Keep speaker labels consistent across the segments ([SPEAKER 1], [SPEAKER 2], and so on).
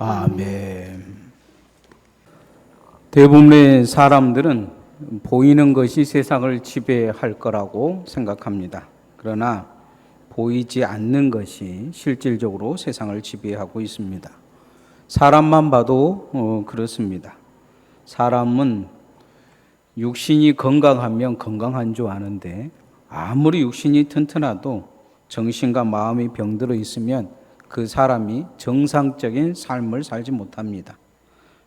[SPEAKER 1] 아멘. 대부분의 사람들은 보이는 것이 세상을 지배할 거라고 생각합니다. 그러나 보이지 않는 것이 실질적으로 세상을 지배하고 있습니다. 사람만 봐도 그렇습니다. 사람은 육신이 건강하면 건강한 줄 아는데 아무리 육신이 튼튼해도 정신과 마음이 병들어 있으면 그 사람이 정상적인 삶을 살지 못합니다.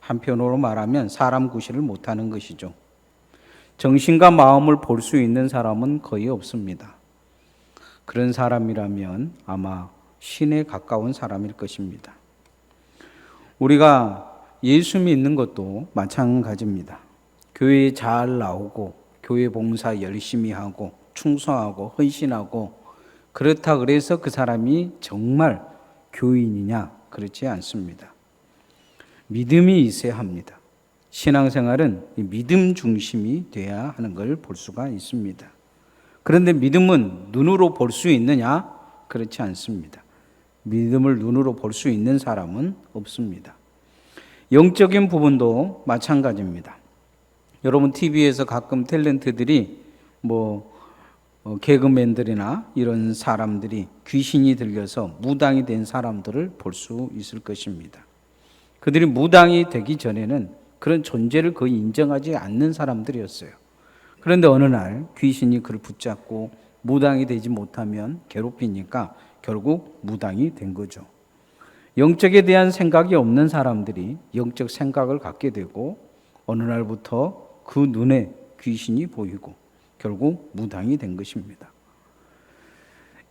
[SPEAKER 1] 한편으로 말하면 사람 구실을 못하는 것이죠. 정신과 마음을 볼 수 있는 사람은 거의 없습니다. 그런 사람이라면 아마 신에 가까운 사람일 것입니다. 우리가 예수 믿는 것도 마찬가지입니다. 교회에 잘 나오고 교회 봉사 열심히 하고 충성하고 헌신하고 그렇다 그래서 그 사람이 정말 교인이냐? 그렇지 않습니다. 믿음이 있어야 합니다. 신앙생활은 믿음 중심이 돼야 하는 걸 볼 수가 있습니다. 그런데 믿음은 눈으로 볼 수 있느냐? 그렇지 않습니다. 믿음을 눈으로 볼 수 있는 사람은 없습니다. 영적인 부분도 마찬가지입니다. 여러분 TV에서 가끔 탤런트들이 개그맨들이나 이런 사람들이 귀신이 들려서 무당이 된 사람들을 볼 수 있을 것입니다. 그들이 무당이 되기 전에는 그런 존재를 거의 인정하지 않는 사람들이었어요. 그런데 어느 날 귀신이 그를 붙잡고 무당이 되지 못하면 괴롭히니까 결국 무당이 된 거죠. 영적에 대한 생각이 없는 사람들이 영적 생각을 갖게 되고 어느 날부터 그 눈에 귀신이 보이고 결국 무당이 된 것입니다.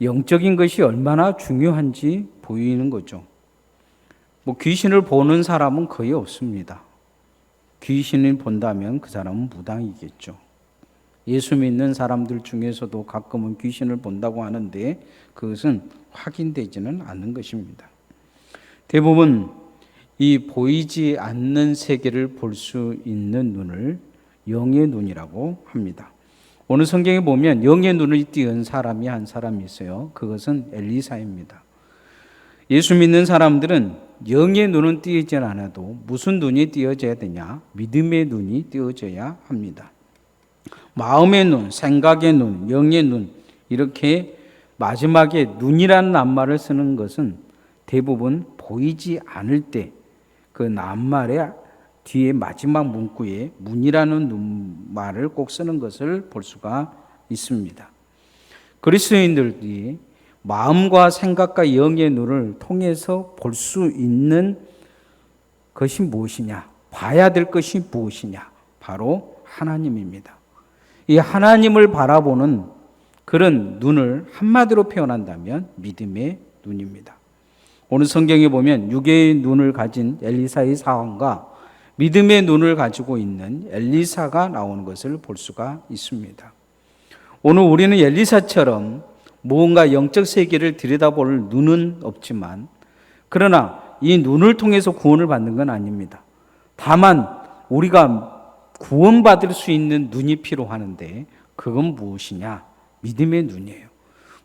[SPEAKER 1] 영적인 것이 얼마나 중요한지 보이는 거죠. 귀신을 보는 사람은 거의 없습니다. 귀신을 본다면 그 사람은 무당이겠죠. 예수 믿는 사람들 중에서도 가끔은 귀신을 본다고 하는데 그것은 확인되지는 않는 것입니다. 대부분 이 보이지 않는 세계를 볼 수 있는 눈을 영의 눈이라고 합니다. 오늘 성경에 보면 영의 눈을 띄운 사람이 한 사람이 있어요. 그것은 엘리사입니다. 예수 믿는 사람들은 영의 눈은 띄어지지 않아도 무슨 눈이 띄어져야 되냐? 믿음의 눈이 띄어져야 합니다. 마음의 눈, 생각의 눈, 영의 눈 이렇게 마지막에 눈이라는 낱말을 쓰는 것은 대부분 보이지 않을 때 그 낱말의 뒤에 마지막 문구에 문이라는 말을 꼭 쓰는 것을 볼 수가 있습니다. 그리스도인들이 마음과 생각과 영의 눈을 통해서 볼 수 있는 것이 무엇이냐? 봐야 될 것이 무엇이냐? 바로 하나님입니다. 이 하나님을 바라보는 그런 눈을 한마디로 표현한다면 믿음의 눈입니다. 오늘 성경에 보면 육의 눈을 가진 엘리사의 상황과 믿음의 눈을 가지고 있는 엘리사가 나오는 것을 볼 수가 있습니다. 오늘 우리는 엘리사처럼 무언가 영적 세계를 들여다볼 눈은 없지만 그러나 이 눈을 통해서 구원을 받는 건 아닙니다. 다만 우리가 구원받을 수 있는 눈이 필요하는데 그건 무엇이냐? 믿음의 눈이에요.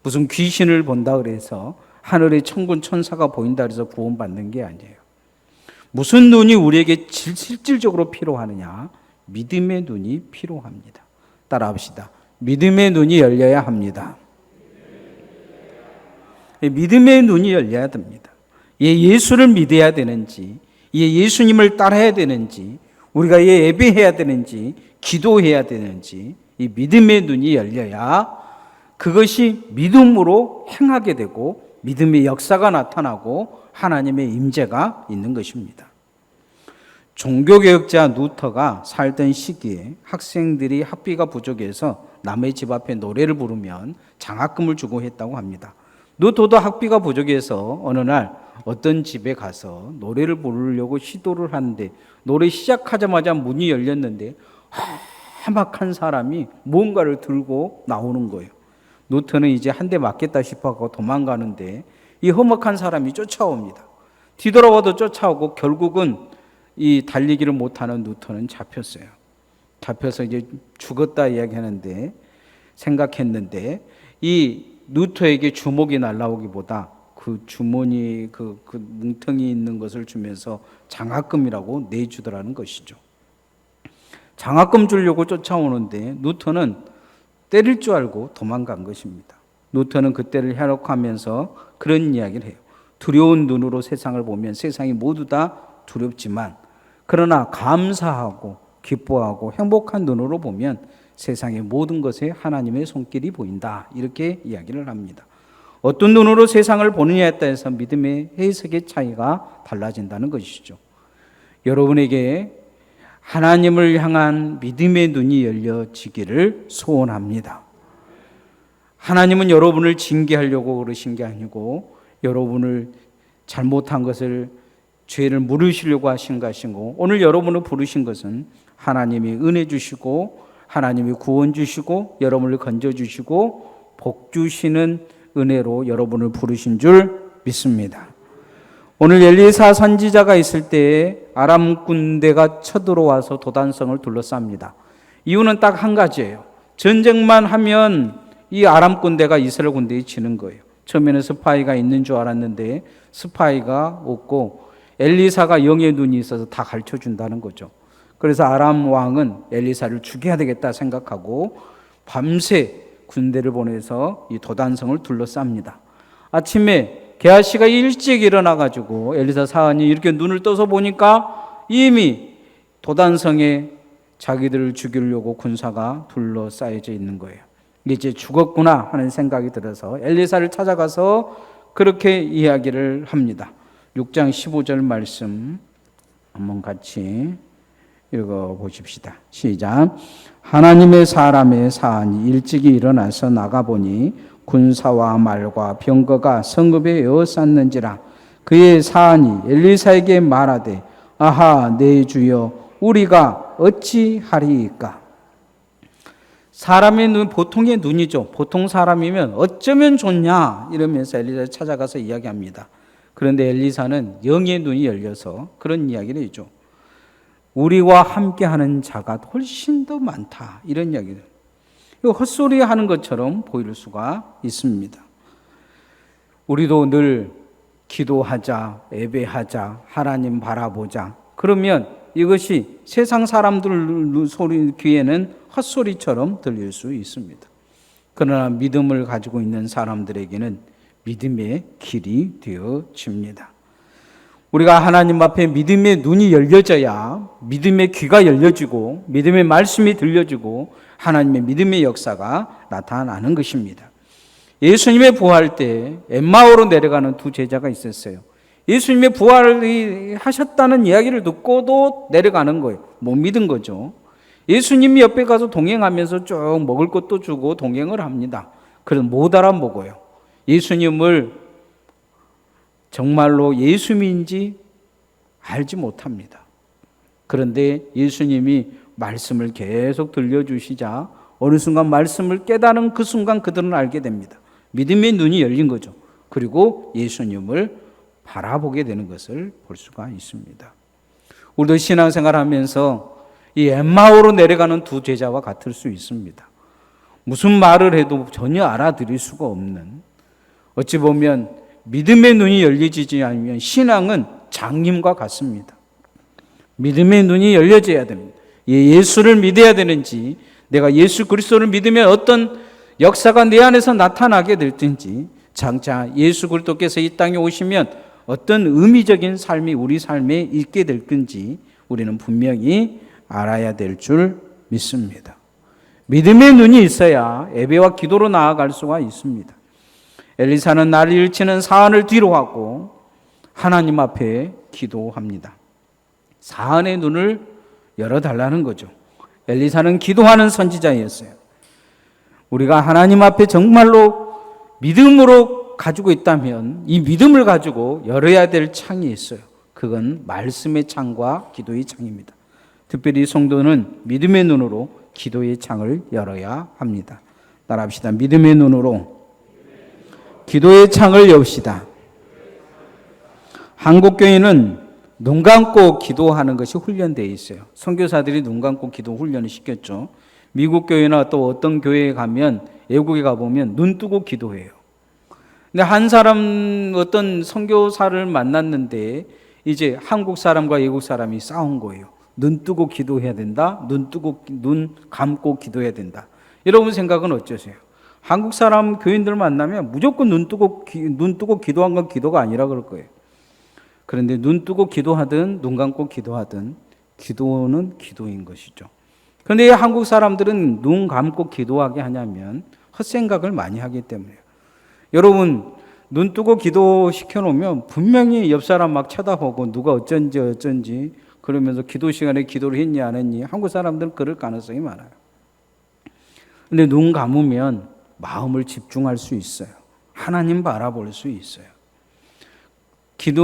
[SPEAKER 1] 무슨 귀신을 본다 그래서 하늘의 천군 천사가 보인다 그래서 구원받는 게 아니에요. 무슨 눈이 우리에게 실질적으로 필요하느냐? 믿음의 눈이 필요합니다. 따라합시다. 믿음의 눈이 열려야 합니다. 믿음의 눈이 열려야 됩니다. 예수를 믿어야 되는지, 예수님을 따라야 되는지, 우리가 예배해야 되는지, 기도해야 되는지 이 믿음의 눈이 열려야 그것이 믿음으로 행하게 되고 믿음의 역사가 나타나고 하나님의 임재가 있는 것입니다. 종교개혁자 루터가 살던 시기에 학생들이 학비가 부족해서 남의 집 앞에 노래를 부르면 장학금을 주고 했다고 합니다. 루터도 학비가 부족해서 어느 날 어떤 집에 가서 노래를 부르려고 시도를 하는데 노래 시작하자마자 문이 열렸는데 험악한 사람이 무언가를 들고 나오는 거예요. 루터는 이제 한 대 맞겠다 싶어서 도망가는데 이 험악한 사람이 쫓아옵니다. 뒤돌아와도 쫓아오고 결국은 이 달리기를 못하는 루터는 잡혔어요. 잡혀서 이제 죽었다 이야기하는데 생각했는데 이 루터에게 주목이 날라오기보다 그 그 주머니 그 뭉텅이 있는 것을 주면서 장학금이라고 내주더라는 것이죠. 장학금 주려고 쫓아오는데 누턴은 때릴 줄 알고 도망간 것입니다. 누턴은 그때를 해록하면서 그런 이야기를 해요. 두려운 눈으로 세상을 보면 세상이 모두 다 두렵지만 그러나 감사하고 기뻐하고 행복한 눈으로 보면 세상의 모든 것에 하나님의 손길이 보인다. 이렇게 이야기를 합니다. 어떤 눈으로 세상을 보느냐에 따라서 믿음의 해석의 차이가 달라진다는 것이죠. 여러분에게 하나님을 향한 믿음의 눈이 열려지기를 소원합니다. 하나님은 여러분을 징계하려고 그러신 게 아니고 여러분을 잘못한 것을 죄를 물으시려고 하신 것이고 오늘 여러분을 부르신 것은 하나님이 은혜 주시고 하나님이 구원 주시고 여러분을 건져 주시고 복 주시는 은혜로 여러분을 부르신 줄 믿습니다. 오늘 엘리사 선지자가 있을 때에 아람 군대가 쳐들어와서 도단성을 둘러쌉니다. 이유는 딱 한 가지예요. 전쟁만 하면 이 아람 군대가 이스라엘 군대에 지는 거예요. 처음에는 스파이가 있는 줄 알았는데 스파이가 없고 엘리사가 영의 눈이 있어서 다 가르쳐 준다는 거죠. 그래서 아람 왕은 엘리사를 죽여야 되겠다 생각하고 밤새 군대를 보내서 이 도단성을 둘러쌉니다. 아침에 게하시가 일찍 일어나가지고 엘리사 사환이 이렇게 눈을 떠서 보니까 이미 도단성에 자기들을 죽이려고 군사가 둘러싸여져 있는 거예요. 이제 죽었구나 하는 생각이 들어서 엘리사를 찾아가서 그렇게 이야기를 합니다. 6장 15절 말씀 한번 같이 읽어보십시다. 시작. 하나님의 사람의 사안이 일찍이 일어나서 나가보니 군사와 말과 병거가 성읍에 에워쌌는지라. 그의 사안이 엘리사에게 말하되 아하 내 주여 우리가 어찌하리이까. 사람의 눈, 보통의 눈이죠. 보통 사람이면 어쩌면 좋냐 이러면서 엘리사를 찾아가서 이야기합니다. 그런데 엘리사는 영의 눈이 열려서 그런 이야기를 해죠. 우리와 함께하는 자가 훨씬 더 많다 이런 이야기를. 이거 헛소리 하는 것처럼 보일 수가 있습니다. 우리도 늘 기도하자, 예배하자, 하나님 바라보자. 그러면 이것이 세상 사람들 소리 귀에는 헛소리처럼 들릴 수 있습니다. 그러나 믿음을 가지고 있는 사람들에게는 믿음의 길이 되어집니다. 우리가 하나님 앞에 믿음의 눈이 열려져야 믿음의 귀가 열려지고 믿음의 말씀이 들려지고 하나님의 믿음의 역사가 나타나는 것입니다. 예수님의 부활 때 엠마오로 내려가는 두 제자가 있었어요. 예수님의 부활을 하셨다는 이야기를 듣고도 내려가는 거예요. 못 믿은 거죠. 예수님이 옆에 가서 동행하면서 쭉 먹을 것도 주고 동행을 합니다. 그래서 못 알아먹어요. 예수님을 정말로 예수님인지 알지 못합니다. 그런데 예수님이 말씀을 계속 들려주시자 어느 순간 말씀을 깨달은 그 순간 그들은 알게 됩니다. 믿음의 눈이 열린 거죠. 그리고 예수님을 바라보게 되는 것을 볼 수가 있습니다. 우리도 신앙생활하면서 이 엠마오로 내려가는 두 제자와 같을 수 있습니다. 무슨 말을 해도 전혀 알아들을 수가 없는, 어찌 보면 믿음의 눈이 열리지 않으면 신앙은 장님과 같습니다. 믿음의 눈이 열려져야 됩니다. 예수를 믿어야 되는지, 내가 예수 그리스도를 믿으면 어떤 역사가 내 안에서 나타나게 될든지, 장차 예수 그리스도께서 이 땅에 오시면 어떤 의미적인 삶이 우리 삶에 있게 될 건지 우리는 분명히 알아야 될 줄 믿습니다. 믿음의 눈이 있어야 예배와 기도로 나아갈 수가 있습니다. 엘리사는 나를 일치는 사안을 뒤로 하고 하나님 앞에 기도합니다. 사안의 눈을 열어달라는 거죠. 엘리사는 기도하는 선지자였어요. 우리가 하나님 앞에 정말로 믿음으로 가지고 있다면 이 믿음을 가지고 열어야 될 창이 있어요. 그건 말씀의 창과 기도의 창입니다. 특별히 성도는 믿음의 눈으로 기도의 창을 열어야 합니다. 따라합시다. 믿음의 눈으로 기도의 창을 엽시다. 한국교회는 눈 감고 기도하는 것이 훈련되어 있어요. 선교사들이 눈 감고 기도 훈련을 시켰죠. 미국 교회나 또 어떤 교회에 가면, 외국에 가보면 눈 뜨고 기도해요. 근데 한 사람 어떤 선교사를 만났는데 이제 한국 사람과 외국 사람이 싸운 거예요. 눈 뜨고 기도해야 된다. 눈 감고 기도해야 된다. 여러분 생각은 어떠세요? 한국 사람 교인들 만나면 무조건 눈 뜨고 기도한 건 기도가 아니라 그럴 거예요. 그런데 눈 뜨고 기도하든 눈 감고 기도하든 기도는 기도인 것이죠. 그런데 한국 사람들은 눈 감고 기도하게 하냐면 헛생각을 많이 하기 때문에요. 여러분 눈 뜨고 기도 시켜놓으면 분명히 옆 사람 막 쳐다보고 누가 어쩐지 그러면서 기도 시간에 기도를 했니 안 했니 한국 사람들은 그럴 가능성이 많아요. 근데 눈 감으면 마음을 집중할 수 있어요. 하나님 바라볼 수 있어요.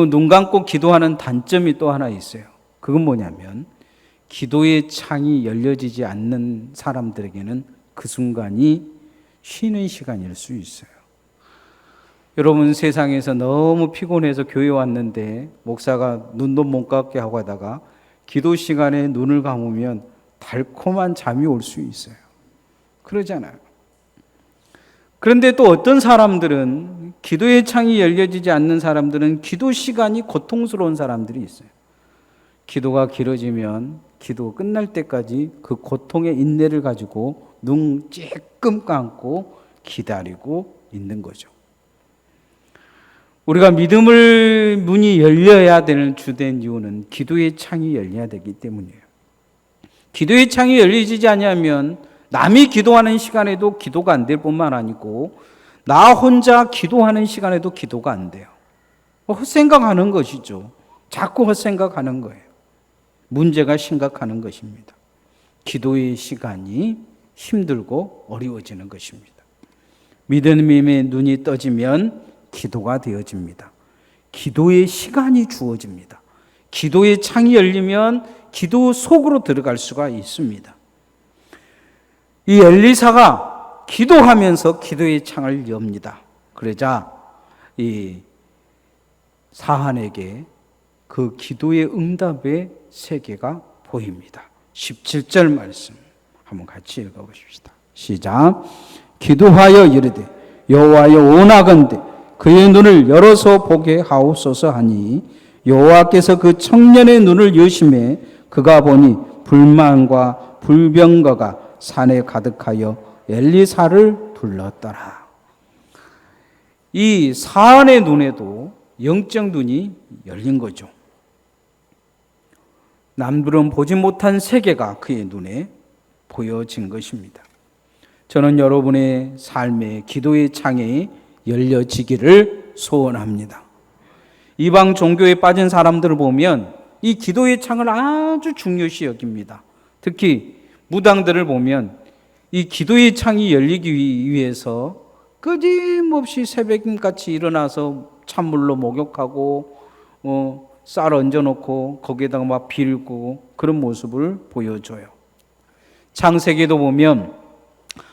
[SPEAKER 1] 눈 감고 기도하는 단점이 또 하나 있어요. 그건 뭐냐면 기도의 창이 열려지지 않는 사람들에게는 그 순간이 쉬는 시간일 수 있어요. 여러분 세상에서 너무 피곤해서 교회 왔는데 목사가 눈도 못 감게 하고 하다가 기도 시간에 눈을 감으면 달콤한 잠이 올 수 있어요. 그러잖아요. 그런데 또 어떤 사람들은 기도의 창이 열려지지 않는 사람들은 기도 시간이 고통스러운 사람들이 있어요. 기도가 길어지면 기도 끝날 때까지 그 고통의 인내를 가지고 눈 찔끔 감고 기다리고 있는 거죠. 우리가 믿음을 문이 열려야 되는 주된 이유는 기도의 창이 열려야 되기 때문이에요. 기도의 창이 열리지 않으면 남이 기도하는 시간에도 기도가 안 될 뿐만 아니고 나 혼자 기도하는 시간에도 기도가 안 돼요. 헛생각하는 것이죠. 자꾸 헛생각하는 거예요. 문제가 심각한 것입니다. 기도의 시간이 힘들고 어려워지는 것입니다. 믿음의 눈이 떠지면 기도가 되어집니다. 기도의 시간이 주어집니다. 기도의 창이 열리면 기도 속으로 들어갈 수가 있습니다. 이 엘리사가 기도하면서 기도의 창을 엽니다. 그러자 이 사한에게 그 기도의 응답의 세계가 보입니다. 17절 말씀 한번 같이 읽어보십시다. 시작. 기도하여 이르되 여호와여 원하건대 그의 눈을 열어서 보게 하옵소서 하니 여호와께서 그 청년의 눈을 여심해 그가 보니 불만과 불병거가 산에 가득하여 엘리사를 둘렀더라. 이 사안의 눈에도 영적 눈이 열린 거죠. 남들은 보지 못한 세계가 그의 눈에 보여진 것입니다. 저는 여러분의 삶의 기도의 창이 열려지기를 소원합니다. 이방 종교에 빠진 사람들을 보면 이 기도의 창을 아주 중요시 여깁니다. 특히 무당들을 보면 이 기도의 창이 열리기 위해서 끊임없이 새벽같이 일어나서 찬물로 목욕하고 쌀 얹어놓고 거기에다가 막 빌고 그런 모습을 보여줘요. 창세기도 보면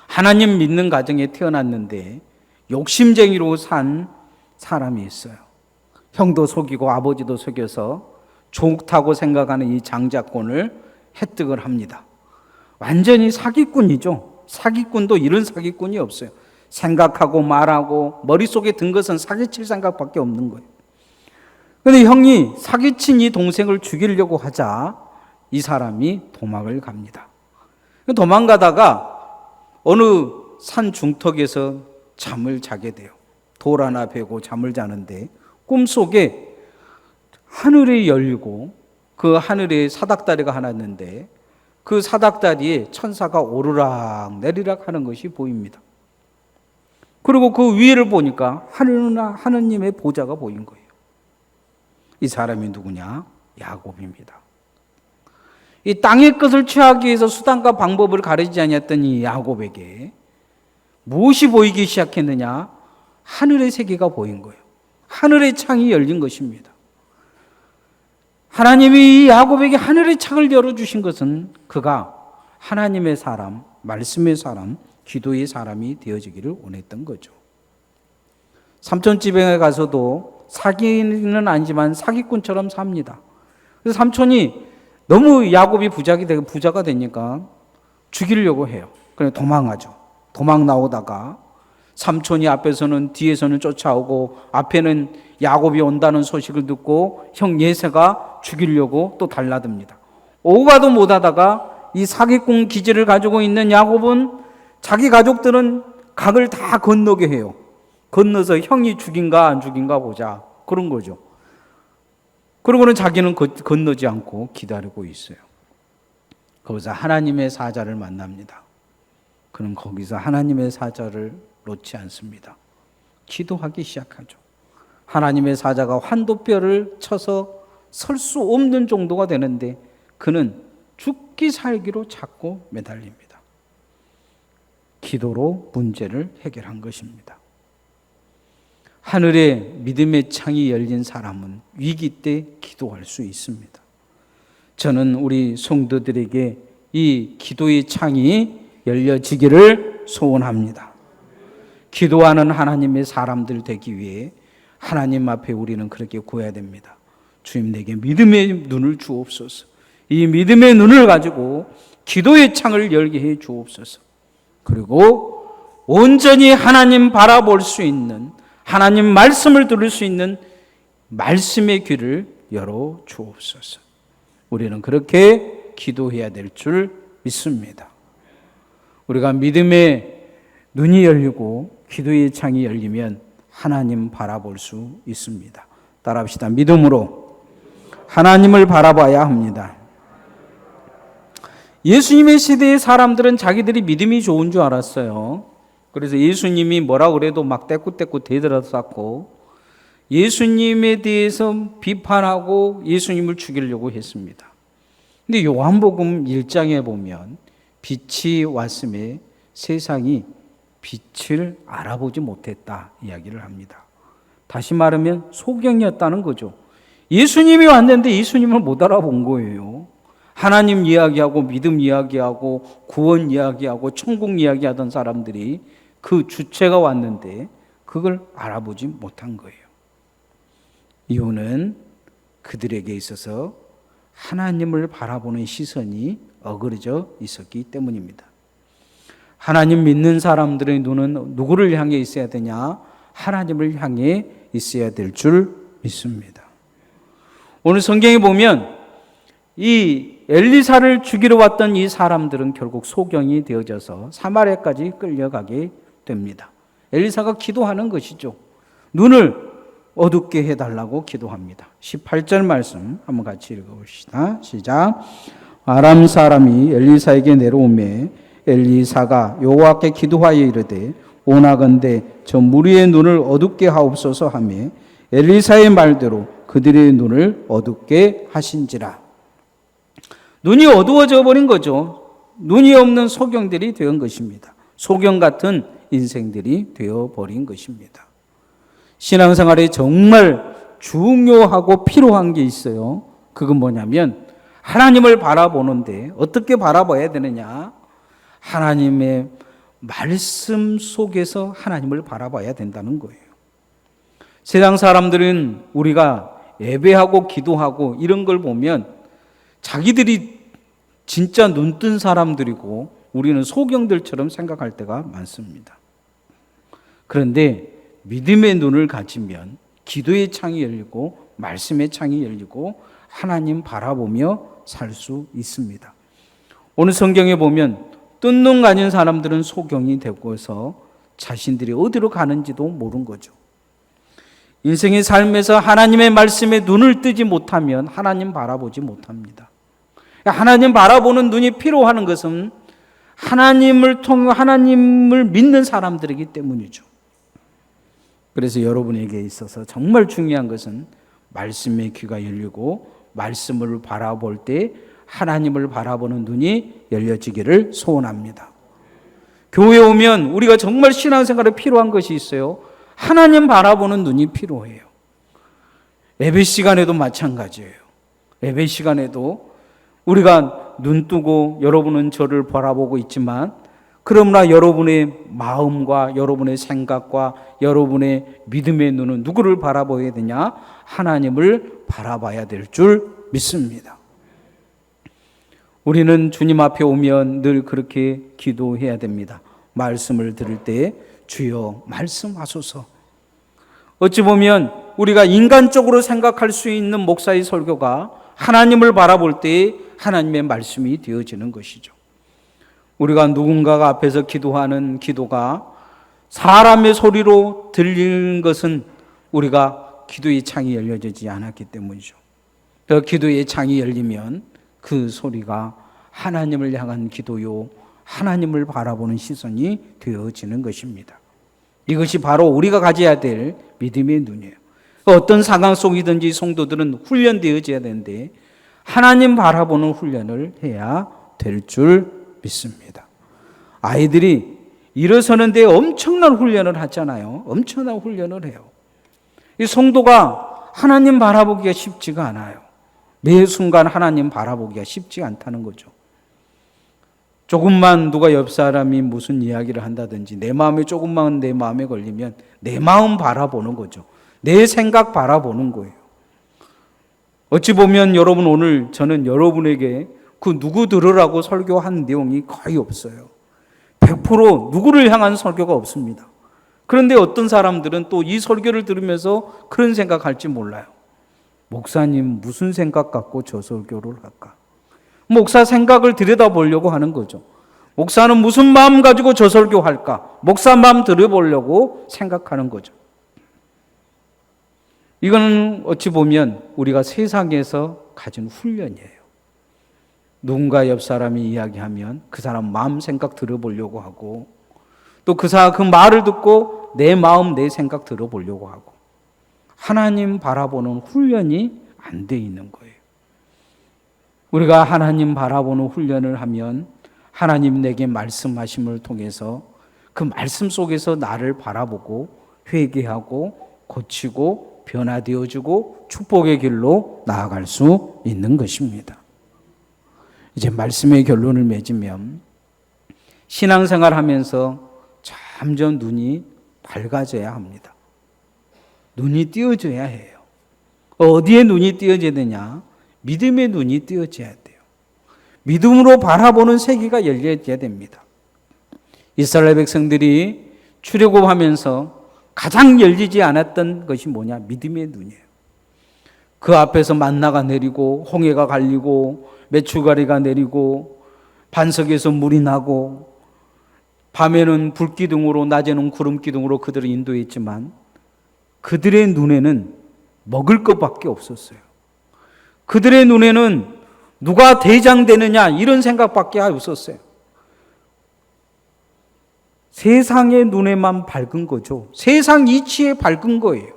[SPEAKER 1] 하나님 믿는 가정에 태어났는데 욕심쟁이로 산 사람이 있어요. 형도 속이고 아버지도 속여서 좋다고 생각하는 이 장자권을 획득을 합니다. 완전히 사기꾼이죠. 사기꾼도 이런 사기꾼이 없어요. 생각하고 말하고 머릿속에 든 것은 사기칠 생각밖에 없는 거예요. 그런데 형이 사기친 이 동생을 죽이려고 하자 이 사람이 도망을 갑니다. 도망가다가 어느 산 중턱에서 잠을 자게 돼요. 돌 하나 베고 잠을 자는데 꿈속에 하늘이 열리고 그 하늘에 사닥다리가 하나 있는데 그 사닥다리에 천사가 오르락 내리락 하는 것이 보입니다. 그리고 그 위를 보니까 하느님의 보좌가 보인 거예요. 이 사람이 누구냐? 야곱입니다. 이 땅의 것을 취하기 위해서 수단과 방법을 가리지 아니했던 이 야곱에게 무엇이 보이기 시작했느냐? 하늘의 세계가 보인 거예요. 하늘의 창이 열린 것입니다. 하나님이 이 야곱에게 하늘의 창을 열어주신 것은 그가 하나님의 사람, 말씀의 사람, 기도의 사람이 되어지기를 원했던 거죠. 삼촌집에 가서도 사기는 아니지만 사기꾼처럼 삽니다. 그래서 삼촌이 너무 야곱이 부자가 되니까 죽이려고 해요. 그래서 도망하죠. 도망 나오다가 삼촌이 앞에서는 뒤에서는 쫓아오고 앞에는 야곱이 온다는 소식을 듣고 형 예세가 죽이려고 또 달라듭니다. 오가도 못하다가 이 사기꾼 기질을 가지고 있는 야곱은 자기 가족들은 각을 다 건너게 해요. 건너서 형이 죽인가 안 죽인가 보자, 그런 거죠. 그러고는 자기는 건너지 않고 기다리고 있어요. 거기서 하나님의 사자를 만납니다. 그는 거기서 하나님의 사자를 놓지 않습니다. 기도하기 시작하죠. 하나님의 사자가 환도뼈를 쳐서 설 수 없는 정도가 되는데 그는 죽기 살기로 찾고 매달립니다. 기도로 문제를 해결한 것입니다. 하늘에 믿음의 창이 열린 사람은 위기 때 기도할 수 있습니다. 저는 우리 성도들에게 이 기도의 창이 열려지기를 소원합니다. 기도하는 하나님의 사람들 되기 위해 하나님 앞에 우리는 그렇게 구해야 됩니다. 주님, 내게 믿음의 눈을 주옵소서. 이 믿음의 눈을 가지고 기도의 창을 열게 해 주옵소서. 그리고 온전히 하나님 바라볼 수 있는, 하나님 말씀을 들을 수 있는 말씀의 귀를 열어 주옵소서. 우리는 그렇게 기도해야 될 줄 믿습니다. 우리가 믿음의 눈이 열리고 기도의 창이 열리면 하나님 바라볼 수 있습니다. 따라합시다. 믿음으로 하나님을 바라봐야 합니다. 예수님의 시대의 사람들은 자기들이 믿음이 좋은 줄 알았어요. 그래서 예수님이 뭐라 그래도 막 떼꾸떼꾸 대들었었고 예수님에 대해서 비판하고 예수님을 죽이려고 했습니다. 근데 요한복음 1장에 보면 빛이 왔음에 세상이 빛을 알아보지 못했다 이야기를 합니다. 다시 말하면 소경이었다는 거죠. 예수님이 왔는데 예수님을 못 알아본 거예요. 하나님 이야기하고 믿음 이야기하고 구원 이야기하고 천국 이야기하던 사람들이 그 주체가 왔는데 그걸 알아보지 못한 거예요. 이유는 그들에게 있어서 하나님을 바라보는 시선이 어그러져 있었기 때문입니다. 하나님 믿는 사람들의 눈은 누구를 향해 있어야 되냐? 하나님을 향해 있어야 될 줄 믿습니다. 오늘 성경에 보면 이 엘리사를 죽이러 왔던 이 사람들은 결국 소경이 되어져서 사마리아까지 끌려가게 됩니다. 엘리사가 기도하는 것이죠. 눈을 어둡게 해달라고 기도합니다. 18절 말씀 한번 같이 읽어봅시다. 시작. 아람 사람이 엘리사에게 내려오매 엘리사가 여호와께 기도하여 이르되 원하건대 저 무리의 눈을 어둡게 하옵소서 하며 엘리사의 말대로 그들의 눈을 어둡게 하신지라. 눈이 어두워져 버린 거죠. 눈이 없는 소경들이 된 것입니다. 소경 같은 인생들이 되어버린 것입니다. 신앙생활에 정말 중요하고 필요한 게 있어요. 그건 뭐냐면 하나님을 바라보는데 어떻게 바라봐야 되느냐? 하나님의 말씀 속에서 하나님을 바라봐야 된다는 거예요. 세상 사람들은 우리가 예배하고 기도하고 이런 걸 보면 자기들이 진짜 눈뜬 사람들이고 우리는 소경들처럼 생각할 때가 많습니다. 그런데 믿음의 눈을 가지면 기도의 창이 열리고 말씀의 창이 열리고 하나님 바라보며 살 수 있습니다. 오늘 성경에 보면 뜬 눈 가진 사람들은 소경이 되고서 자신들이 어디로 가는지도 모르는 거죠. 인생의 삶에서 하나님의 말씀에 눈을 뜨지 못하면 하나님 바라보지 못합니다. 하나님 바라보는 눈이 필요한 것은 하나님을 통해 하나님을 믿는 사람들이기 때문이죠. 그래서 여러분에게 있어서 정말 중요한 것은 말씀의 귀가 열리고 말씀을 바라볼 때 하나님을 바라보는 눈이 열려지기를 소원합니다. 교회에 오면 우리가 정말 신앙생활에 필요한 것이 있어요. 하나님 바라보는 눈이 필요해요. 예배 시간에도 마찬가지예요. 예배 시간에도 우리가 눈 뜨고 여러분은 저를 바라보고 있지만 그러나 여러분의 마음과 여러분의 생각과 여러분의 믿음의 눈은 누구를 바라봐야 되냐? 하나님을 바라봐야 될 줄 믿습니다. 우리는 주님 앞에 오면 늘 그렇게 기도해야 됩니다. 말씀을 들을 때 주여 말씀하소서. 어찌 보면 우리가 인간적으로 생각할 수 있는 목사의 설교가 하나님을 바라볼 때 하나님의 말씀이 되어지는 것이죠. 우리가 누군가가 앞에서 기도하는 기도가 사람의 소리로 들리는 것은 우리가 기도의 창이 열려지지 않았기 때문이죠. 그 기도의 창이 열리면 그 소리가 하나님을 향한 기도요, 하나님을 바라보는 시선이 되어지는 것입니다. 이것이 바로 우리가 가져야 될 믿음의 눈이에요. 어떤 상황 속이든지 성도들은 훈련되어져야 되는데 하나님 바라보는 훈련을 해야 될 줄 믿습니다. 아이들이 일어서는데 엄청난 훈련을 하잖아요. 엄청난 훈련을 해요. 이 성도가 하나님 바라보기가 쉽지가 않아요. 매 순간 하나님 바라보기가 쉽지 않다는 거죠. 조금만 누가 옆 사람이 무슨 이야기를 한다든지 내 마음에 조금만 내 마음에 걸리면 내 마음 바라보는 거죠. 내 생각 바라보는 거예요. 어찌 보면 여러분 오늘 저는 여러분에게 그 누구 들으라고 설교한 내용이 거의 없어요. 100% 누구를 향한 설교가 없습니다. 그런데 어떤 사람들은 또 이 설교를 들으면서 그런 생각할지 몰라요. 목사님 무슨 생각 갖고 저 설교를 할까? 목사 생각을 들여다보려고 하는 거죠. 목사는 무슨 마음 가지고 저 설교할까? 목사 마음 들여보려고 생각하는 거죠. 이거는 어찌 보면 우리가 세상에서 가진 훈련이에요. 누군가 옆 사람이 이야기하면 그 사람 마음 생각 들어보려고 하고 또 그 말을 듣고 내 마음 내 생각 들어보려고 하고 하나님 바라보는 훈련이 안 돼 있는 거예요. 우리가 하나님 바라보는 훈련을 하면 하나님 내게 말씀하심을 통해서 그 말씀 속에서 나를 바라보고 회개하고 고치고 변화되어지고 축복의 길로 나아갈 수 있는 것입니다. 이제 말씀의 결론을 맺으면 신앙생활 하면서 점점 눈이 밝아져야 합니다. 눈이 띄어져야 해요. 어디에 눈이 띄어져야 되냐? 믿음의 눈이 띄어져야 돼요. 믿음으로 바라보는 세계가 열려야 됩니다. 이스라엘 백성들이 출애굽하면서 가장 열리지 않았던 것이 뭐냐? 믿음의 눈이에요. 그 앞에서 만나가 내리고 홍해가 갈리고 메추가리가 내리고 반석에서 물이 나고 밤에는 불기둥으로 낮에는 구름기둥으로 그들을 인도했지만 그들의 눈에는 먹을 것밖에 없었어요. 그들의 눈에는 누가 대장 되느냐 이런 생각밖에 없었어요. 세상의 눈에만 밝은 거죠. 세상 이치에 밝은 거예요.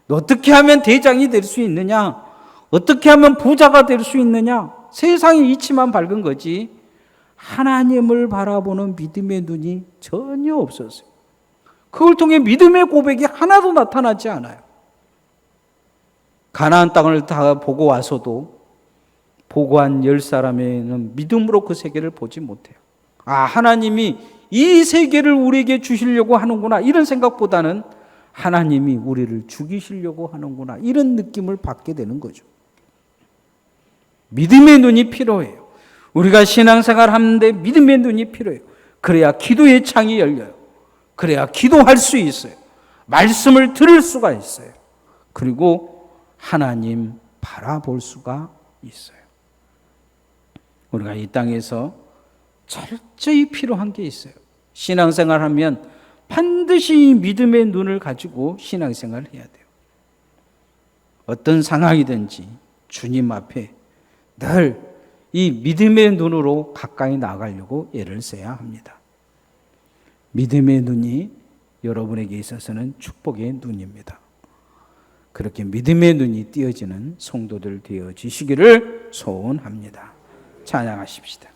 [SPEAKER 1] 어떻게 하면 대장이 될 수 있느냐? 어떻게 하면 부자가 될 수 있느냐? 세상의 이치만 밝은 거지 하나님을 바라보는 믿음의 눈이 전혀 없었어요. 그걸 통해 믿음의 고백이 하나도 나타나지 않아요. 가나안 땅을 다 보고 와서도 보고한 10사람에는 믿음으로 그 세계를 보지 못해요. 아, 하나님이 이 세계를 우리에게 주시려고 하는구나 이런 생각보다는 하나님이 우리를 죽이시려고 하는구나 이런 느낌을 받게 되는 거죠. 믿음의 눈이 필요해요. 우리가 신앙생활 하는데 믿음의 눈이 필요해요. 그래야 기도의 창이 열려요. 그래야 기도할 수 있어요. 말씀을 들을 수가 있어요. 그리고 하나님 바라볼 수가 있어요. 우리가 이 땅에서 철저히 필요한 게 있어요. 신앙생활 하면 반드시 믿음의 눈을 가지고 신앙생활을 해야 돼요. 어떤 상황이든지 주님 앞에 늘 이 믿음의 눈으로 가까이 나가려고 애를 써야 합니다. 믿음의 눈이 여러분에게 있어서는 축복의 눈입니다. 그렇게 믿음의 눈이 띄어지는 성도들 되어지시기를 소원합니다. 찬양하십시다.